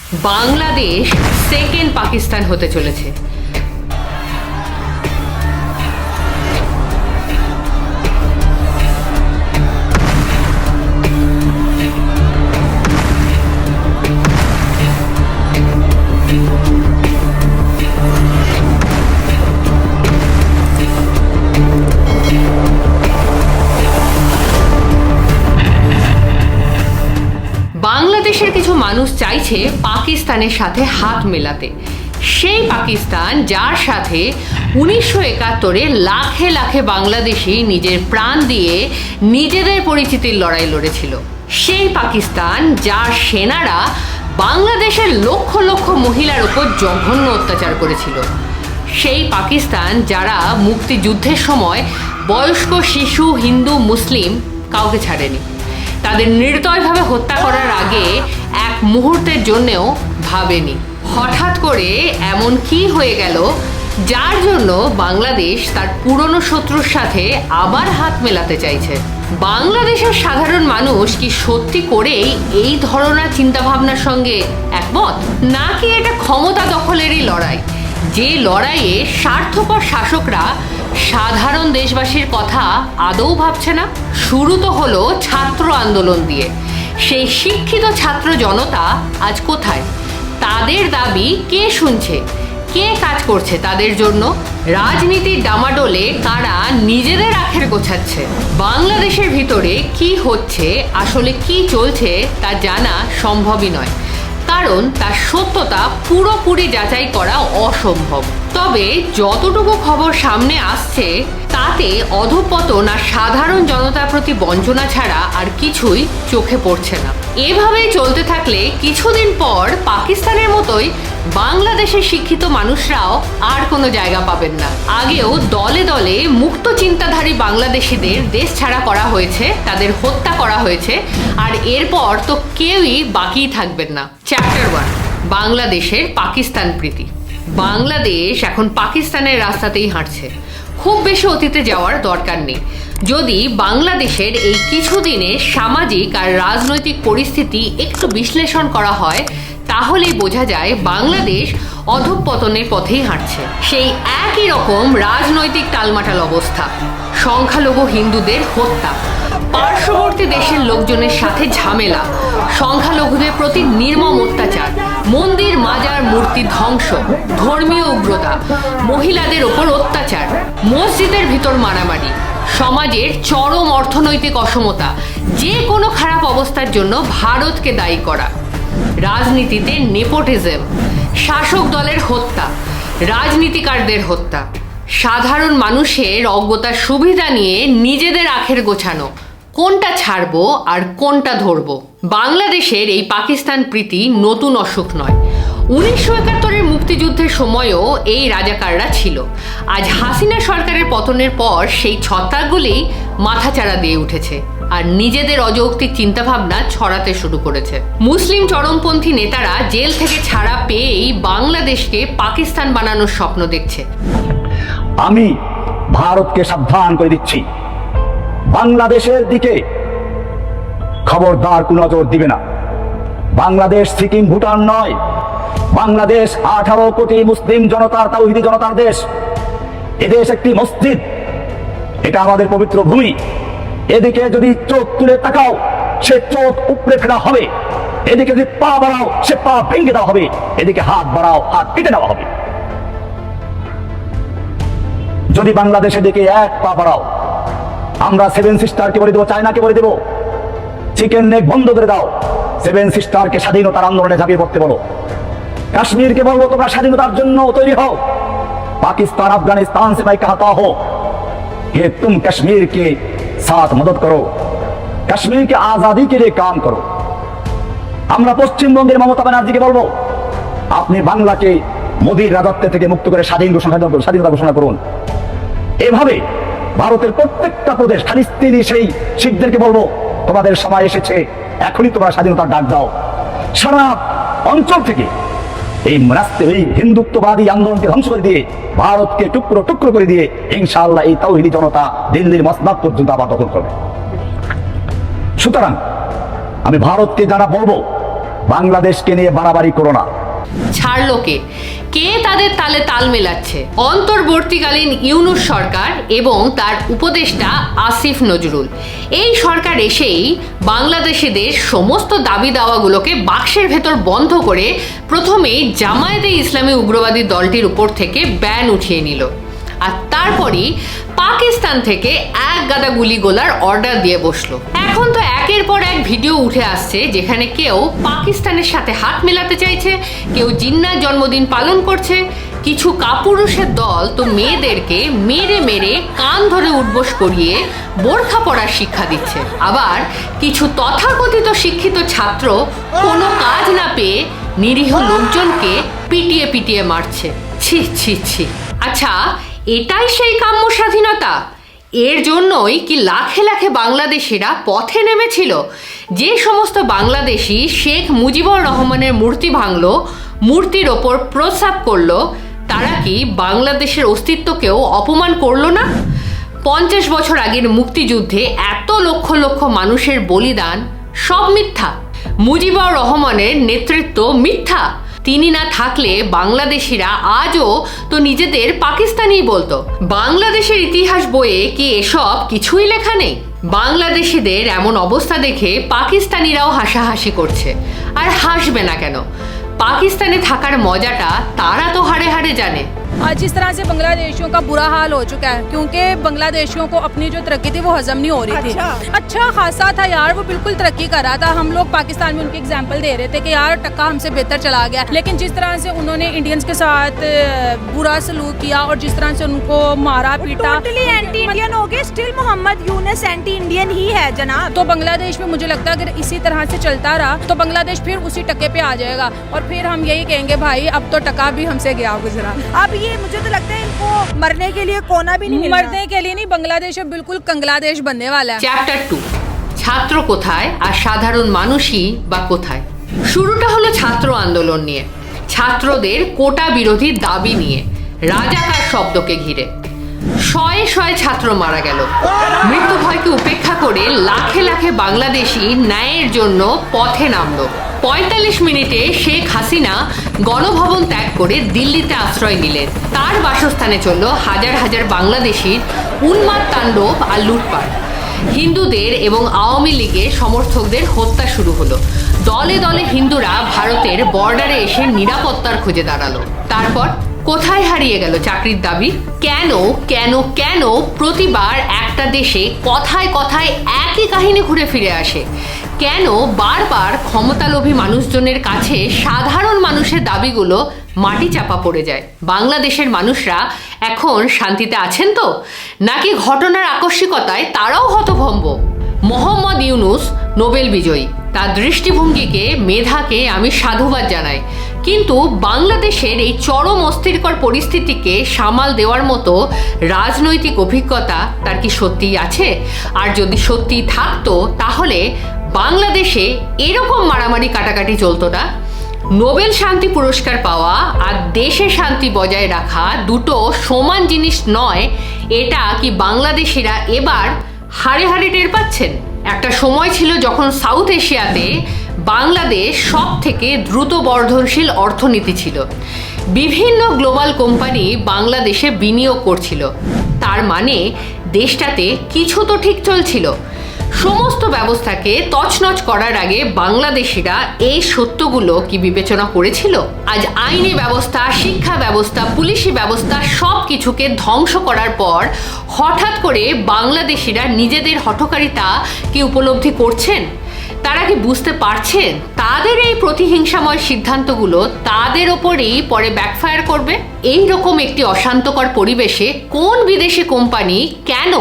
Bangladesh second Pakistan হতে চলেছে। বাংলাদেশের কিছু মানুষ চাইছে পাকিস্তানের সাথে হাত মেলাতে, সেই পাকিস্তান যার সাথে 1971-এ লাখে লাখে বাংলাদেশি নিজের প্রাণ দিয়ে নিজেদের পরিচিতির লড়াই লড়েছিল, সেই পাকিস্তান যার সেনারা বাংলাদেশের লক্ষ লক্ষ মহিলার উপর জঘন্য অত্যাচার করেছিল, সেই পাকিস্তান যারা মুক্তিযুদ্ধের সময় বয়স্ক, শিশু, হিন্দু, মুসলিম কাউকে ছাড়েনি, তাদের নির্দয়ভাবে হত্যা করার আগে এক মুহূর্তের জন্যেও ভাবেনি। হঠাৎ করে এমন কি হয়ে গেল যার জন্য বাংলাদেশ তার পুরনো শত্রুর সাথে আবার হাত মেলাতে চাইছে? বাংলাদেশের সাধারণ মানুষ কি সত্যি করেই এই ধরনের চিন্তাভাবনার সঙ্গে একমত, নাকি এটা ক্ষমতা দখলেরই লড়াই, যে লড়াইয়ে স্বার্থপর শাসকরা সাধারণ দেশবাসীর কথা আদৌ ভাবছে না? শুরু তো হলো ছাত্র আন্দোলন দিয়ে। সেই শিক্ষিত ছাত্র জনতা আজ কোথায়? তাদের দাবি কে শুনছে? কে কাজ করছে তাদের জন্য? রাজনীতির ডামাডোলে কারা নিজেদের আখের গোছাচ্ছে? বাংলাদেশের ভিতরে কি হচ্ছে, আসলে কি চলছে তা জানা সম্ভবই নয়, কারণ তার সত্যতা পুরোপুরি যাচাই করা অসম্ভব। তবে যতটুকু খবর সামনে আসছে তাতে অধঃপতন আর সাধারণ জনতার প্রতি বঞ্চনা ছাড়া আর কিছুই চোখে পড়ছে না। এভাবেই চলতে থাকলে কিছুদিন পর পাকিস্তানের মতোই বাংলাদেশের শিক্ষিত মানুষরাও আর কোনো জায়গা পাবেন না। আগেও দলে দলে মুক্ত চিন্তাধারী বাংলাদেশিদের দেশ ছাড়া করা হয়েছে, তাদের হত্যা করা হয়েছে, আর এরপর তো কেউই বাকি থাকবেন না। চ্যাপ্টার 1, বাংলাদেশের পাকিস্তান প্রীতি। বাংলাদেশ এখন পাকিস্তানের রাস্তাতেই হাঁটছে, খুব বেশি অতীতে যাওয়ার দরকার নেই। যদি বাংলাদেশের এই কিছুদিনের সামাজিক আর রাজনৈতিক পরিস্থিতি একটু বিশ্লেষণ করা হয় তাহলেই বোঝা যায় বাংলাদেশ অধঃপতনের পথেই হাঁটছে। সেই একই রকম রাজনৈতিক টালমাটাল অবস্থা, সংখ্যালঘু হিন্দুদের হত্যা, পার্শ্ববর্তী দেশের লোকজনের সাথে ঝামেলা, সংখ্যালঘুদের প্রতি নির্মম অত্যাচার, মন্দির, মাজার, মূর্তি ধ্বংস, ধর্মীয় উগ্রতা, মহিলাদের ওপর অত্যাচার, মসজিদের ভিতর মারামারি, সমাজের চরম অর্থনৈতিক অসমতা, যে কোনো খারাপ অবস্থার জন্য ভারতকে দায়ী করা, রাজনীতিতে নেপোটিজম, শাসক দলের হত্যা, রাজনীতিকারদের হত্যা, সাধারণ মানুষের অজ্ঞতার সুবিধা নিয়ে নিজেদের আখের গোছানো, কোনটা ছাড়বো আর কোনটা ধরবো। বাংলাদেশের এই পাকিস্তান প্রীতি নতুন অসুখ নয়। 1971-এর মুক্তিযুদ্ধের সময়ও এই রাজাকাররা ছিল। আজ হাসিনা সরকারের পতনের পর সেই ছত্রাকগুলি মাথাচাড়া দিয়ে উঠেছে আর নিজেদের অযৌক্তিক চিন্তাভাবনা ছড়াতে শুরু করেছে। মুসলিম চরমপন্থী নেতারা জেল থেকে ছাড়া পেয়েই বাংলাদেশকে পাকিস্তান বানানোর স্বপ্ন দেখছে। আমি ভারতকে সাবধান করে দিচ্ছি, বাংলাদেশের দিকে খবরদার কোনো নজর দিবে না। বাংলাদেশ সিকিম, ভুটান নয়, বাংলাদেশ 18 কোটি মুসলিম জনতার, তাওহীদি জনতার দেশ। এদেশ একটি মসজিদ, এটা আমাদের পবিত্র ভূমি। এদিকে যদি চোখ তুলে তাকাও, সে চোখ উপড়ে ফেলা হবে। এদিকে যদি পা বাড়াও, সে পা ভেঙে দেওয়া হবে। এদিকে হাত বাড়াও, হাত কেটে দেওয়া হবে। যদি বাংলাদেশের দিকে এক পা বাড়াও, আমরা 7 সিস্টারকে বলে দেবো, চায়নাকে বলে দেবো, চিকেন নেক বন্ধ করে দাও। 7 সিস্টারকে স্বাধীনতার আন্দোলনে ঝাঁপিয়ে পড়তে বলো। কাশ্মীরকে বলবো, তোমরা স্বাধীনতার জন্য তৈরি হও। पाकिस्तान अफगानिस्तान से मैं कहता हूं कि तुम कश्मीर के साथ मदद करो, कश्मीर की आजादी के लिए काम करो। আমরা পশ্চিমবঙ্গের মমতা ব্যানার্জিকে বলবো, আপনি বাংলাকে মোদির রাজত্ব থেকে মুক্ত করে স্বাধীনতা ঘোষণা করুন। এভাবে ভারতের প্রত্যেকটা প্রদেশ, খালিস্তানি সেই শিখদেরকে বলবো, তোমাদের সময় এসেছে, এখনই তোমরা স্বাধীনতার ডাক দাও। সারা অঞ্চল থেকে এই হিন্দুত্ববাদী আন্দোলনকে ধ্বংস করে দিয়ে, ভারতকে টুকরো টুকরো করে দিয়ে ইনশাআল্লাহ এই তাওহীদি জনতা দিল্লির মসনদ পর্যন্ত আবার দখল করবে। সুতরাং আমি ভারতকে যারা বলবো, বাংলাদেশকে নিয়ে বাড়াবাড়ি করো না। ছাড়লো কে? কে তাদের তালে তাল মেলাচ্ছে? অন্তর্বর্তীকালীন ইউনূস সরকার এবং তার উপদেষ্টা আসিফ নজরুল। এই সরকার এসেই বাংলাদেশিদের সমস্ত দাবি দাওয়াগুলোকে বাক্সের ভেতর বন্ধ করে প্রথমেই জামায়াতে ইসলামী উগ্রবাদী দলটির উপর থেকে ব্যান উঠিয়ে নিল, আর তারপরই পাকিস্তান থেকে এক গাদা গুলি গোলার অর্ডার দিয়ে বসলো। এখন তো একের পর এক ভিডিও উঠে আসছে যেখানে কেউ পাকিস্তানের সাথে হাত মেলাতে চাইছে, কেউ জিন্নার জন্মদিন পালন করছে, কিছু কাপুরুষের দল তো মেয়েদেরকে মেরে মেরে কান ধরে উঠবোস করিয়ে বোরখা পরার শিক্ষা দিচ্ছে। আবার কিছু তথাকথিত শিক্ষিত ছাত্র কোনো কাজ না পেয়ে নিরীহ লোকজনকে পিটিয়ে পিটিয়ে মারছে। ছি ছি ছি। আচ্ছা, এটাই সেই কাম্য স্বাধীনতা? এর জন্যই কি লাখে লাখে বাংলাদেশিরা পথে নেমেছিল? যে সমস্ত বাংলাদেশি শেখ মুজিবুর রহমানের মূর্তি ভাঙলো, মূর্তির ওপর প্রস্রাব করলো, তারা কি বাংলাদেশের অস্তিত্বকেও অপমান করলো না? 50 বছর আগের মুক্তিযুদ্ধে এত লক্ষ লক্ষ মানুষের বলিদান সব মিথ্যা? মুজিবুর রহমানের নেতৃত্ব মিথ্যা? তিনি না থাকলে বাংলাদেশিরা আজও তো নিজেদের পাকিস্তানি বলতো। বাংলাদেশের ইতিহাস বইয়ে কি এসব কিছুই লেখা নেই? বাংলাদেশিদের এমন অবস্থা দেখে পাকিস্তানিরাও হাসাহাসি করছে। আর হাসবে না কেন? পাকিস্তানে থাকার মজাটা তারা তো হাড়ে হাড়ে জানে। आज जिस तरह से बांग्लादेशियों का बुरा हाल हो चुका है, क्योंकि बांग्लादेशियों को अपनी जो तरक्की थी वो हजम नहीं हो रही थी। अच्छा खासा था यार, वो बिल्कुल तरक्की कर रहा था। हम लोग पाकिस्तान में उनकी एग्जाम्पल दे रहे थे कि यार टक्का हमसे बेहतर चला गया, लेकिन जिस तरह से उन्होंने इंडियंस के साथ बुरा सलूक किया और जिस तरह से उनको मारा पीटा, टोटली एंटी इंडियन हो गए। Still Mohammad Yunus anti Indian ही है जनाब। तो बांग्लादेश में मुझे लगता है अगर इसी तरह से चलता रहा तो बांग्लादेश फिर उसी टक्के पे आ जाएगा और फिर हम यही कहेंगे भाई अब तो टक्का भी हमसे गया गुजरा। अब ये मुझे तो लगता है इनको मरने के लिए कोना भी नहीं मिल रहा। मरने के लिए नहीं, बांग्लादेश अब बिल्कुल कंगलादेश बनने वाला है। চ্যাপ্টার 2, ছাত্র কোথায় আর সাধারণ মানুষই বা কোথায়? শুরুটা হলো ছাত্র আন্দোলন নিয়ে, ছাত্রদের কোটা বিরোধী দাবি নিয়ে, রাজাকার শব্দকে ঘিরে। শয়ে শয়ে ছাত্র মারা গেল। মৃত্যু ভয়কে উপেক্ষা করে লাখে লাখে বাংলাদেশি ন্যায়ের জন্য পথে নামলো। 45 মিনিটে শেখ হাসিনা গণভবন ত্যাগ করে দিল্লিতে আশ্রয় নিলেন। তার বাসস্থানে চলল হাজার হাজার বাংলাদেশির উন্মাদ তাণ্ডব আর লুটপাট। হিন্দুদের এবং আওয়ামী লীগের সমর্থকদের হত্যা শুরু হলো। দলে দলে হিন্দুরা ভারতের বর্ডারে এসে নিরাপত্তার খুঁজে দাঁড়ালো। তারপর কোথায় হারিয়ে গেল চাকরির দাবি? কেন কেন কেন প্রতিবার একটা দেশে কথায় কথায় একই কাহিনী ঘুরে ফিরে আসে? কেন বারবার ক্ষমতালোভী মানুষজনের কাছে সাধারণ মানুষের দাবিগুলো মাটি চাপা পড়ে যায়? বাংলাদেশের মানুষরা এখন শান্তিতে আছেন তো, নাকি ঘটনার আকস্মিকতায় তারাও হতভম্ব? মোহাম্মদ ইউনুস নোবেল বিজয়ী, তার দৃষ্টিভঙ্গিকে, মেধাকে আমি সাধুবাদ জানাই, কিন্তু বাংলাদেশের এই চরম অস্থিরকর পরিস্থিতিকে সামাল দেওয়ার মতো রাজনৈতিক অভিজ্ঞতা তার কি সত্যিই আছে? আর যদি সত্যিই থাকতো তাহলে বাংলাদেশে এরকম মারামারি কাটাকাটি চলতো না। নোবেল শান্তি পুরস্কার পাওয়া আর দেশে শান্তি বজায় রাখা দুটো সমান জিনিস নয়, এটা কি বাংলাদেশিরা এবার হাড়ে হাড়ে টের পাচ্ছেন? একটা সময় ছিল যখন সাউথ এশিয়াতে বাংলাদেশ সব থেকে দ্রুত বর্ধনশীল অর্থনীতি ছিল। বিভিন্ন গ্লোবাল কোম্পানি বাংলাদেশে বিনিয়োগ করছিল, তার মানে দেশটাতে কিছু তো ঠিক চলছিল। সমস্ত ব্যবস্থাকে তছনছ করার আগে বাংলাদেশিরা এই সত্যগুলো কি বিবেচনা করেছিল? আজ আইনি ব্যবস্থা, শিক্ষা ব্যবস্থা, পুলিশি ব্যবস্থা সব কিছুকে ধ্বংস করার পর হঠাৎ করে বাংলাদেশিরা নিজেদের হঠকারিতা কি উপলব্ধি করছেন? তারা কি বুঝতে পারছেন তাদের এই প্রতিহিংসাময় সিদ্ধান্তগুলো তাদের ওপরেই পরে ব্যাকফায়ার করবে? এই রকম একটি অশান্তকর পরিবেশে কোন বিদেশি কোম্পানি কেন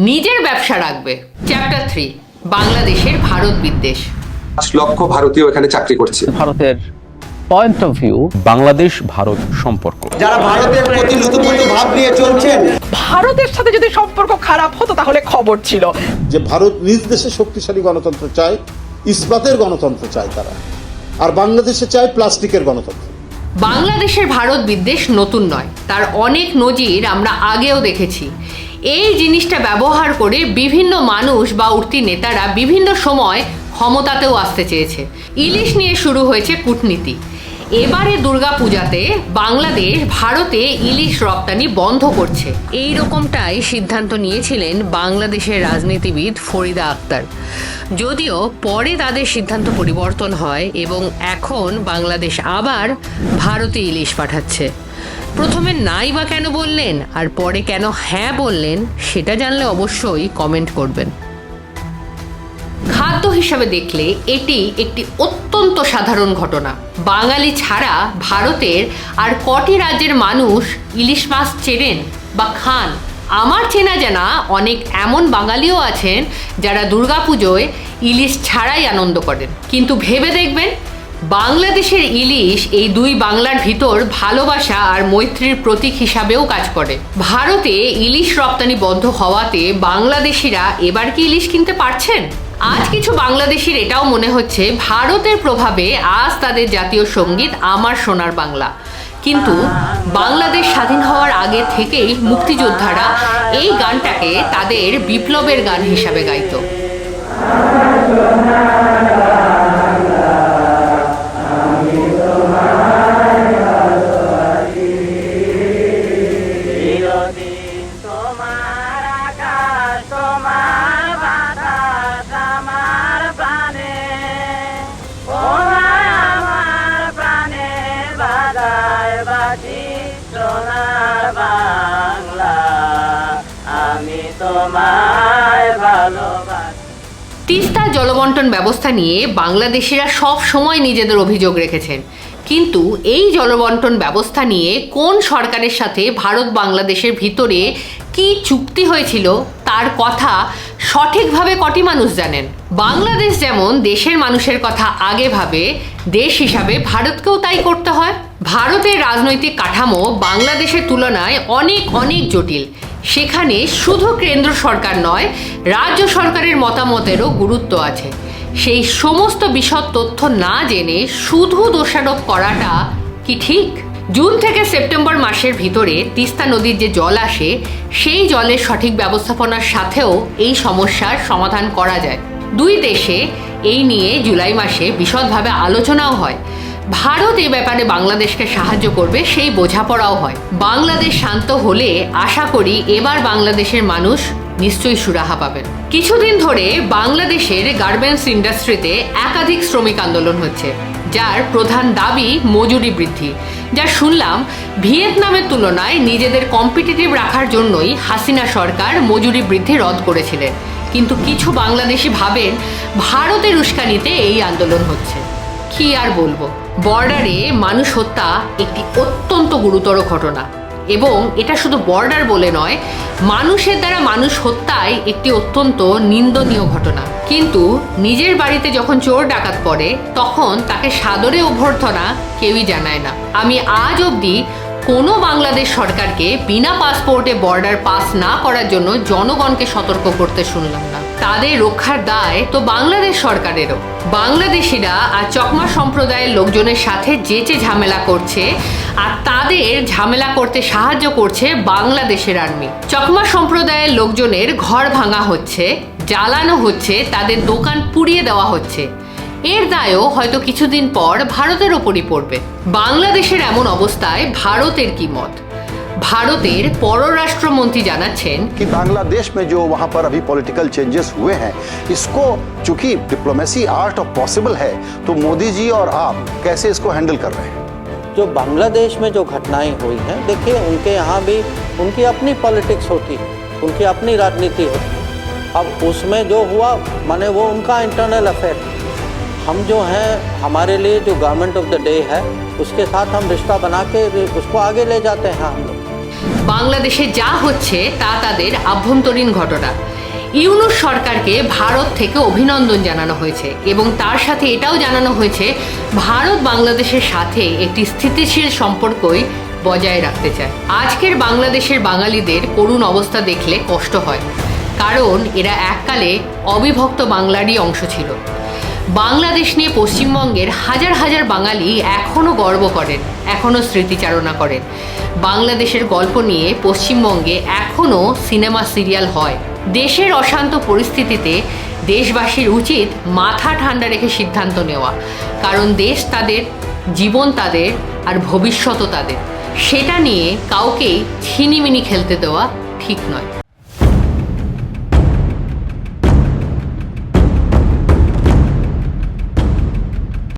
নিজের ব্যবসা রাখবে? চ্যাপ্টার 3, বাংলাদেশের ভারত বিদ্বেষ। 5 লক্ষ ভারতীয় এখানে চাকরি করছে। ভারতের point of view, Bangladesh Bharat সম্পর্ক, যারা ভারতের প্রতি লুতুপুতু ভাব নিয়ে চলছেন, ভারতের সাথে যদি সম্পর্ক খারাপ হতো তাহলে খবর ছিল। যে ভারত নিজ দেশে শক্তিশালী গণতন্ত্র চায়, ইস্পাতের গণতন্ত্র চায় তারা, আর বাংলাদেশে চায় প্লাস্টিকের গণতন্ত্র। বাংলাদেশের ভারত বিদ্বেষ নতুন নয়, তার অনেক নজির আমরা আগেও দেখেছি। এই জিনিসটা ব্যবহার করে বিভিন্ন মানুষ বা উঠতি নেতারা বিভিন্ন সময় ক্ষমতাতেও আসতে চেয়েছে। ইলিশ নিয়ে শুরু হয়েছে কূটনীতি। এবারে দুর্গাপূজাতে বাংলাদেশ ভারতে ইলিশ রপ্তানি বন্ধ করছে। এই রকমটাই সিদ্ধান্ত নিয়েছিলেন বাংলাদেশের রাজনীতিবিদ ফরিদা আক্তার। যদিও পরে তাদের সিদ্ধান্ত পরিবর্তন হয় এবং এখন বাংলাদেশ আবার ভারতে ইলিশ পাঠাচ্ছে। প্রথমে নাই বা কেন বললেন আর পরে কেন হ্যাঁ বললেন সেটা জানলে অবশ্যই কমেন্ট করবেন। খাদ্য হিসাবে দেখলে এটি একটি অত্যন্ত সাধারণ ঘটনা। বাঙালি ছাড়া ভারতের আর কটি রাজ্যের মানুষ ইলিশ মাছ চেনেন বা খান? আমার চেনা জানা অনেক এমন বাঙালিও আছেন যারা দুর্গাপুজোয় ইলিশ ছাড়াই আনন্দ করেন। কিন্তু ভেবে দেখবেন, বাংলাদেশের ইলিশ এই দুই বাংলার ভিতর ভালোবাসা আর মৈত্রীর প্রতীক হিসাবেও কাজ করে। ভারতে ইলিশ রপ্তানি বন্ধ হওয়াতে বাংলাদেশিরা এবার কি ইলিশ কিনতে পারছেন? আজ কিছু বাংলাদেশির এটাও মনে হচ্ছে ভারতের প্রভাবে আজ তাদের জাতীয় সঙ্গীত আমার সোনার বাংলা। কিন্তু বাংলাদেশ স্বাধীন হওয়ার আগে থেকেই মুক্তিযোদ্ধারা এই গানটাকে তাদের বিপ্লবের গান হিসাবে গাইতো। তিস্তা জলবন্টন ব্যবস্থা নিয়ে বাংলাদেশিরা সব সময় নিজেদের অভিযোগ রেখেছেন, কিন্তু এই জলবন্টন ব্যবস্থা নিয়ে কোন সরকারের সাথে ভারত বাংলাদেশের ভিতরে কি চুক্তি হয়েছিল তার কথা সঠিকভাবে কটি মানুষ জানেন? বাংলাদেশ যেমন দেশের মানুষের কথা আগে ভাবে, দেশ হিসাবে ভারতকেও তাই করতে হয়। ভারতের রাজনৈতিক কাঠামো বাংলাদেশের তুলনায় অনেক অনেক জটিল। সেখানে শুধু কেন্দ্র সরকার নয়, রাজ্য সরকারের মতামতেরও গুরুত্ব আছে। সেই সমস্ত বিশদ তথ্য না জেনে শুধু দোষারোপ করাটা কি ঠিক? জুন থেকে সেপ্টেম্বর মাসের ভিতরে তিস্তা নদীর যে জল আসে, সেই জলের সঠিক ব্যবস্থাপনার সাথেও এই সমস্যার সমাধান করা যায়। দুই দেশে এই নিয়ে জুলাই মাসে বিশদভাবে আলোচনাও হয়। ভারত এ ব্যাপারে বাংলাদেশকে সাহায্য করবে সেই বোঝাপড়াও হয়। বাংলাদেশ শান্ত হলে আশা করি এবার বাংলাদেশের মানুষ নিশ্চয়ই সুরাহা পাবেন। কিছুদিন ধরে বাংলাদেশের গার্মেন্টস ইন্ডাস্ট্রিতে একাধিক শ্রমিক আন্দোলন হচ্ছে, যার প্রধান দাবি মজুরি বৃদ্ধি। যা শুনলাম ভিয়েতনামের তুলনায় নিজেদের কম্পিটিটিভ রাখার জন্যই হাসিনা সরকার মজুরি বৃদ্ধি রদ করেছিলেন। কিন্তু কিছু বাংলাদেশি ভাবেন ভারতের উস্কানিতে এই আন্দোলন হচ্ছে। কি আর বলবো, বর্ডারে মানুষ হত্যা একটি অত্যন্ত গুরুতর ঘটনা এবং এটা শুধু বর্ডার বলে নয়, মানুষের দ্বারা মানুষ হত্যাই একটি অত্যন্ত নিন্দনীয় ঘটনা। কিন্তু নিজের বাড়িতে যখন চোর ডাকাত পড়ে তখন তাকে সাদরে অভ্যর্থনা কেউই জানায় না। আমি আজ অবধি কোনো বাংলাদেশ সরকারকে বিনা পাসপোর্টে বর্ডার পাস না করার জন্য জনগণকে সতর্ক করতে শুনলাম না। তাদের রক্ষার দায় তো বাংলাদেশ সরকারেরও। বাংলাদেশিরা আর চকমা সম্প্রদায়ের লোকজনের সাথে যেচে ঝামেলা করছে আর তাদের ঝামেলা করতে সাহায্য করছে বাংলাদেশের আর্মি। চকমা সম্প্রদায়ের লোকজনের ঘর ভাঙা হচ্ছে, জ্বালানো হচ্ছে, তাদের দোকান পুড়িয়ে দেওয়া হচ্ছে। এর দায়ও হয়তো কিছুদিন পর ভারতের ওপরই পড়বে। বাংলাদেশের এমন অবস্থায় ভারতের কি মত? ভারতের পররাষ্ট্রমন্ত্রী জানাচ্ছেন कि बांग्लादेश में जो वहां पर अभी पॉलिटिकल चेंजेस हुए हैं, इसको चूंकि डिप्लोमेसी आर्ट ऑफ पॉसिबल है, तो मोदी जी और आप कैसे इसको हैंडल कर रहे हैं? जो बांग्लादेश में जो घटनाएं हुई हैं, देखिए उनके यहाँ भी उनकी अपनी पॉलिटिक्स होती है, उनकी अपनी राजनीति होती है। अब उसमें जो हुआ माने वो उनका इंटरनल अफेयर। हम जो हैं, हमारे लिए जो गवर्नमेंट ऑफ द डे है उसके साथ हम रिश्ता बना के उसको आगे ले जाते हैं हम लोग। বাংলাদেশে যা হচ্ছে তা তাদের আভ্যন্তরীণ ঘটনা। ইউনূস সরকারকে ভারত থেকে অভিনন্দন জানানো হয়েছে এবং তার সাথে এটাও জানানো হয়েছে ভারত বাংলাদেশের সাথে একটি স্থিতিশীল সম্পর্কই বজায় রাখতে চায়। আজকের বাংলাদেশের বাঙালিদের করুণ অবস্থা দেখলে কষ্ট হয়, কারণ এরা এককালে অবিভক্ত বাংলারই অংশ ছিল। বাংলাদেশ নিয়ে পশ্চিমবঙ্গের হাজার হাজার বাঙালি এখনও গর্ব করেন, এখনও স্মৃতিচারণা করেন। বাংলাদেশের গল্প নিয়ে পশ্চিমবঙ্গে এখনও সিনেমা সিরিয়াল হয়। দেশের অশান্ত পরিস্থিতিতে দেশবাসীর উচিত মাথা ঠান্ডা রেখে সিদ্ধান্ত নেওয়া, কারণ দেশ তাদের, জীবন তাদের, আর ভবিষ্যৎও তাদের। সেটা নিয়ে কাউকেই ছিনিমিনি খেলতে দেওয়া ঠিক নয়।